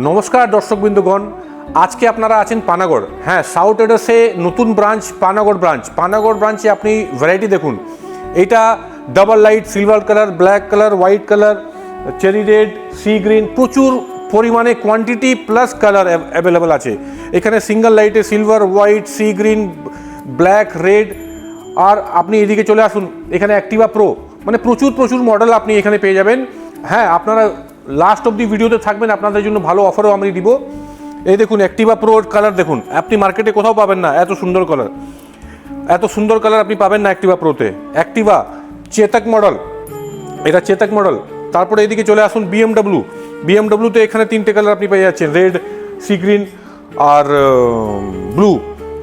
নমস্কার দর্শকবৃন্দগণ, আজকে আপনারা আছেন পানাগড়। হ্যাঁ, সাউথ এডাসে নতুন ব্রাঞ্চ পানাগড় ব্রাঞ্চে আপনি ভ্যারাইটি দেখুন। এটা double light, silver colour, black colour, white colour, cherry red, sea green, প্রচুর পরিমাণে কোয়ান্টিটি প্লাস কালার অ্যাভেলেবেল আছে। এখানে সিঙ্গেল লাইটে silver, white, sea green, black, red. আর আপনি এদিকে চলে আসুন, এখানে অ্যাক্টিভা প্রো, মানে প্রচুর মডেল আপনি এখানে পেয়ে যাবেন। হ্যাঁ, আপনারা লাস্ট অব দি ভিডিওতে থাকবেন, আপনাদের জন্য ভালো অফারও আমি দিব। এই দেখুন অ্যাক্টিভা প্রোর কালার দেখুন, আপনি মার্কেটে কোথাও পাবেন না এত সুন্দর কালার আপনি পাবেন না অ্যাক্টিভা প্রোতে। অ্যাক্টিভা চেতক মডেল, এটা চেতক মডেল। তারপরে এদিকে চলে আসুন বিএমডব্লিউতে এখানে তিনটে কালার আপনি পেয়ে যাচ্ছেন, রেড, সি গ্রিন আর ব্লু।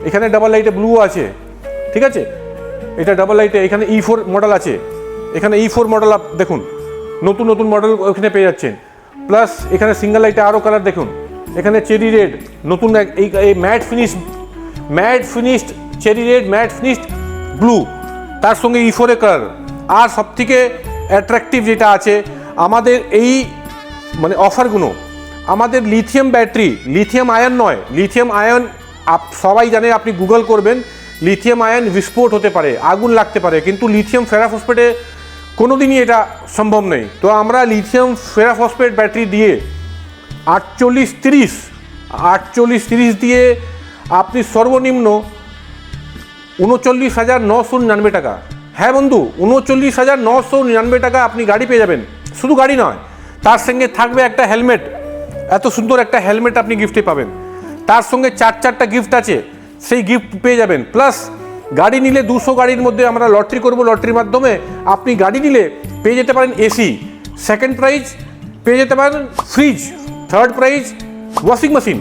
এখানে ডাবল লাইটে ব্লু আছে, ঠিক আছে। এটা ডাবল লাইটে, এখানে E4 মডেল আছে, এখানে E4 মডেল দেখুন, নতুন মডেল ওখানে পেয়ে যাচ্ছেন। প্লাস এখানে সিঙ্গেল লাইটে আরও কালার দেখুন, এখানে চেরি রেড নতুন, এই matte finished cherry red, matte finished blue, তার সঙ্গে E4 কালার। আর সবথেকে অ্যাট্রাকটিভ যেটা আছে আমাদের এই মানে অফারগুলো, আমাদের লিথিয়াম ব্যাটারি, লিথিয়াম আয়ন নয়, লিথিয়াম আয়ন সবাই জানে, আপনি গুগল করবেন, লিথিয়াম আয়ন বিস্ফোট হতে পারে, আগুন লাগতে পারে, কিন্তু লিথিয়াম ফেরাফসফেটে কোনোদিনই এটা সম্ভব নেই। তো আমরা লিথিয়াম ফেরাফসফেট ব্যাটারি দিয়ে 4830 দিয়ে আপনি সর্বনিম্ন 39,999 টাকা। হ্যাঁ বন্ধু, 39,999 টাকা আপনি গাড়ি পেয়ে যাবেন। শুধু গাড়ি নয়, তার সঙ্গে থাকবে একটা হেলমেট, এত সুন্দর একটা হেলমেট আপনি গিফটে পাবেন। তার সঙ্গে চারটা গিফট আছে, সেই গিফট পেয়ে যাবেন। প্লাস গাড়ি নিলে 200 গাড়ির মধ্যে আমরা লটারি করব, লটারির মাধ্যমে আপনি গাড়ি নিলে পেয়ে যেতে পারেন এসি, সেকেন্ড প্রাইজ পেয়ে যেতে পারেন fridge, third prize washing machine.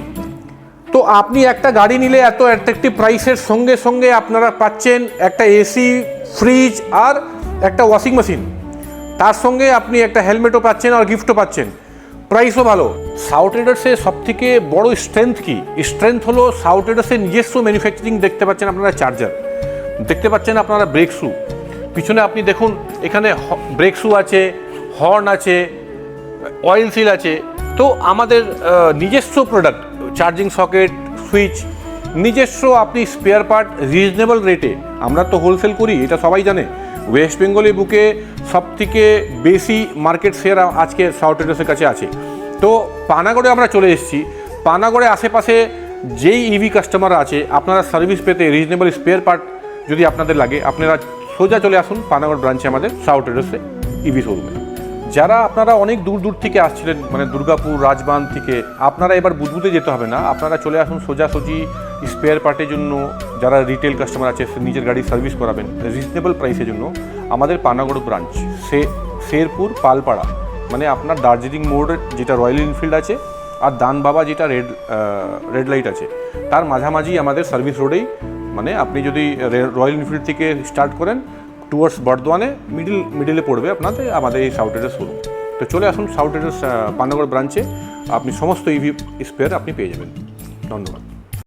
তো আপনি একটা গাড়ি নিলে এত অ্যাট্রাকটিভ প্রাইসের সঙ্গে আপনারা পাচ্ছেন একটা এসি, ফ্রিজ আর একটা ওয়াশিং মেশিন। তার সঙ্গে আপনি একটা হেলমেটও পাচ্ছেন আর গিফটও পাচ্ছেন, প্রাইসও ভালো। সাউথ এডাসের সবথেকে বড় স্ট্রেংথ কি? স্ট্রেংথ হলো সাউথ এডাসের নিজস্ব ম্যানুফ্যাকচারিং। দেখতে পাচ্ছেন আপনারা চার্জার, দেখতে পাচ্ছেন আপনারা ব্রেক শু, পিছনে আপনি দেখুন এখানে ব্রেক শু আছে, হর্ন আছে, অয়েল সিল আছে। তো আমাদের নিজস্ব প্রোডাক্ট, চার্জিং সকেট, সুইচ, নিজস্ব আপনি স্পেয়ার পার্ট রিজনেবল রেটে। আমরা তো হোলসেল করি, এটা সবাই জানে। ওয়েস্ট বেঙ্গলের বুকে সবথেকে বেশি মার্কেট শেয়ার আজকে সাউথ এডাসের কাছে আছে। তো পানাগড়ে আমরা চলে এসেছি। পানাগড়ে আশেপাশে যেই ইভি কাস্টমার আছে, আপনারা সার্ভিস পেতে, রিজনেবল স্পেয়ার পার্ট যদি আপনাদের লাগে, আপনারা সোজা চলে আসুন পানাগড় ব্রাঞ্চে আমাদের সাউথ এডাসে ইভি শোরুমে। যারা আপনারা অনেক দূর থেকে আসছিলেন, মানে দুর্গাপুর, রাজবাঁধ থেকে, আপনারা এবার বুধবুধে যেতে হবে না, আপনারা চলে আসুন সোজাসুজি স্পেয়ার পার্টের জন্য। যারা রিটেল কাস্টমার আছে, নিজের গাড়ি সার্ভিস করাবেন রিজনেবল প্রাইসের জন্য, আমাদের পানাগড় ব্রাঞ্চ শেরপুর পালপাড়া, মানে আপনার দার্জিলিং মোড়ের যেটা রয়্যাল এনফিল্ড আছে আর দান বাবা যেটা রেড লাইট আছে, তার মাঝামাঝি আমাদের সার্ভিস রোডেই, মানে আপনি যদি রয়্যাল এনফিল্ড থেকে স্টার্ট করেন টুয়ার্ডস বর্ধমানে মিডিলে পড়বে আপনাদের আমাদের এই সাউথ এডাস শোরুম। তো চলে আসুন সাউথ এডাস পানাগড় ব্রাঞ্চে, আপনি সমস্ত ইভি স্পেয়ার আপনি পেয়ে যাবেন। ধন্যবাদ।